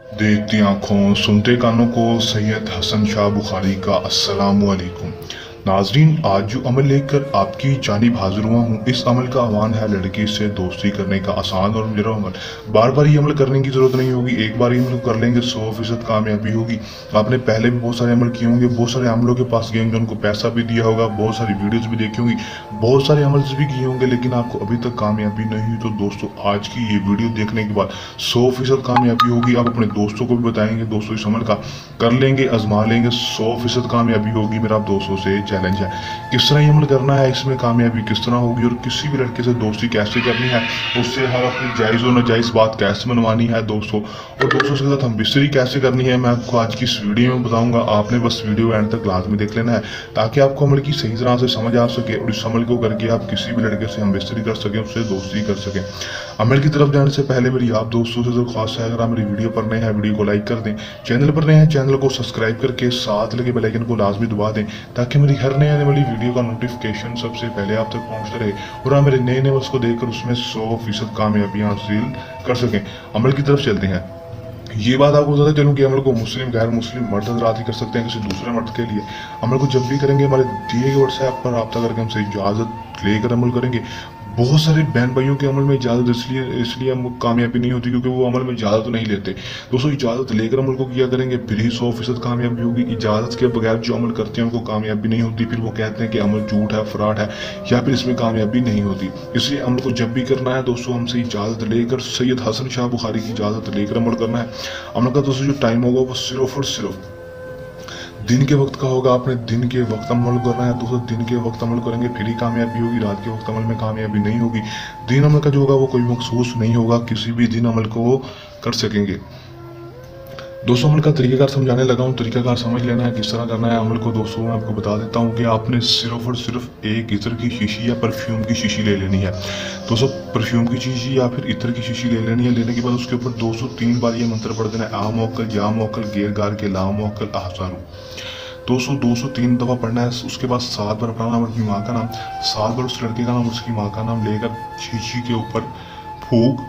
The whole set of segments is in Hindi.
देखती आंखों सुनते कानों को सैयद हसन शाह बुखारी का अस्सलामु अलैकुम। नाजरीन, आज जो अमल लेकर आपकी जानिब हाजिर हुआ हूँ, इस अमल का आह्वान है लड़की से दोस्ती करने का। आसान और मुजरा अमल, बार बार ये अमल करने की जरूरत नहीं होगी। एक बार ये अमल कर लेंगे 100% कामयाबी होगी। आपने पहले भी बहुत सारे अमल किए होंगे, बहुत सारे अमलों के पास गए होंगे, उनको पैसा भी दिया होगा, बहुत सारी वीडियोज भी देखी होंगी, बहुत सारे अमल्स भी किए होंगे, लेकिन आपको अभी तक कामयाबी नहीं हुई। तो दोस्तों, आज की ये वीडियो देखने के बाद 100% कामयाबी होगी। आप अपने दोस्तों को भी बताएंगे, दोस्तों इस अमल का कर लेंगे, आजमा लेंगे, 100% कामयाबी होगी। मेरा आप दोस्तों से चैलेंज है, किस तरह ये अमल करना है, इसमें कामयाबी किस तरह होगी, और किसी भी लड़के से दोस्ती कैसे करनी है, उससे हर अपनी जायज़ और नाजायज़ बात कैसे मनवानी है दोस्तों, और दोस्तों के साथ हम बिस्तरी कैसे करनी है, मैं आपको आज की इस वीडियो में बताऊंगा। आपने बस वीडियो एंड तक लाजमी देख लेना है ताकि आपको अमल की सही तरह से समझ आ सके, और इस अमल को करके आप किसी भी लड़के से हम बिस्तरी कर सकें, उससे दोस्ती कर सकें। अमल की तरफ जाने से पहले मेरी आप दोस्तों से दरख्वास्त है, अगर आप मेरी वीडियो पर नए हैं वीडियो को लाइक कर दें, चैनल पर नए हैं चैनल को सब्सक्राइब करके साथ लगे बेल आइकन को लाजमी दबा दें ताकि मेरी हर नए आने वाली वीडियो का नोटिफिकेशन सबसे पहले आप तक पहुंचता रहे, और आप मेरे नए नए को देखकर उसमें 100% कामयाबियां हासिल कर सकें। अमल की तरफ चलते हैं। ये बात आपको बताते चलूँ कि अमल को मुस्लिम गैर मुस्लिम मर्द हजरात ही कर सकते हैं, किसी दूसरे मर्द के लिए। अमल को जब भी करेंगे हमारे दिए गए व्हाट्सएप पर रब्ता करके हमसे इजाज़त लेकर अमल करेंगे। बहुत सारे बहन भाइयों के अमल में इजाज़त इसलिए हम कामयाबी नहीं होती क्योंकि वो अमल में इजाज़त नहीं लेते। दोस्तों, इजाज़त लेकर अमल को किया करेंगे, फिर ही 100% कामयाबी होगी। इजाज़त के बगैर जो अमल करते हैं उनको कामयाबी नहीं होती, फिर वो कहते हैं कि अमल झूठ है, फ्रॉड है, या फिर इसमें कामयाबी नहीं होती। इसलिए अमल को जब भी करना है दोस्तों, हमसे इजाज़त लेकर, सैयद हसन शाह बुखारी की इजाज़त लेकर अमल करना है। अमल का दोस्तों जो टाइम होगा वो सिर्फ और सिर्फ दिन के वक्त का होगा। आपने दिन के वक्त अमल करना है दोस्तों, दिन के वक्त अमल करेंगे फिर ही कामयाबी होगी, रात के वक्त अमल में कामयाबी नहीं होगी। दिन अमल का जो होगा वो कोई मखसूस नहीं होगा, किसी भी दिन अमल को वो कर सकेंगे। दोस्तों, अमल का तरीकाकार समझाने लगा हूँ, तरीकाकार समझ लेना है किस तरह करना है अमल को। दोस्तों, मैं आपको बता देता हूँ कि आपने सिर्फ और सिर्फ एक इत्र की शीशी या परफ्यूम की शीशी ले लेनी है। दोस्तों, परफ्यूम की शीशी या फिर इत्र की शीशी ले लेनी है। लेने के बाद उसके ऊपर 203 बार ये मंत्र पढ़ देना है, आ मोकल या मोकल गेर गार के ला मोकल आहसारू। 203 दफ़ा पढ़ना है। उसके बाद 7 बार अपना नाम, अपनी माँ का नाम, 7 बार उस लड़के का नाम, उसकी माँ का नाम लेकर शीशी के ऊपर फूंक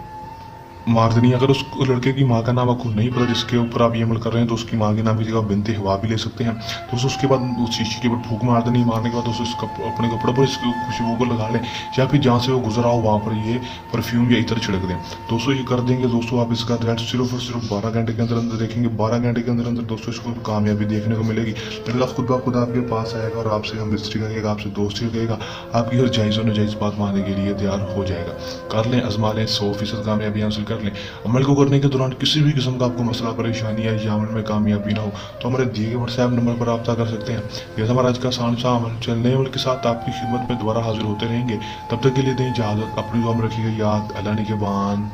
मार देनी है। अगर उस लड़के की माँ का नाम आपको नहीं पता जिसके ऊपर आप ये अमल कर रहे हैं, तो उसकी माँ के नाम की जगह बिनते हवा भी ले सकते हैं। तो उसके बाद उस शीशी के ऊपर फूंक मार देनी। मारने के बाद दोस्तों अपने कपड़े पर इस खुशबू को लगा लें, या फिर जहाँ से वो गुजरा हो वहाँ पर ये परफ्यूम या इत्र छिड़क दें। दोस्तों, ये कर देंगे दोस्तों, आप इसका रिजल्ट सिर्फ और सिर्फ 12 घंटे के अंदर अंदर देखेंगे। 12 घंटे के अंदर अंदर दोस्तों इसको कामयाबी देखने को मिलेगी। लड़का खुद ब खुद आपके पास आएगा और आपसे हम मिस्त्री करेगा, आपसे दोस्ती करेगा, आपकी हर जायज़ और नाजायज़ बात मानने के लिए तैयार हो जाएगा। कर लें, आजमा लें, 100% कामयाबी हासिल कर लें। अमल को करने के दौरान किसी भी किस्म का आपको मसला परेशानी है या अमल में कामयाबी ना हो, तो हमारे दिए गए व्हाट्सएप नंबर पर रब्ता कर सकते हैं। जैसा हमारा आज का आसान सा अमल, चलने अमल के साथ आपकी खिदमत में दोबारा हाजिर होते रहेंगे। तब तक के लिए दें इजाज़त, अपनी दुआ में रखिएगा याद। अल्लाह निगहबान।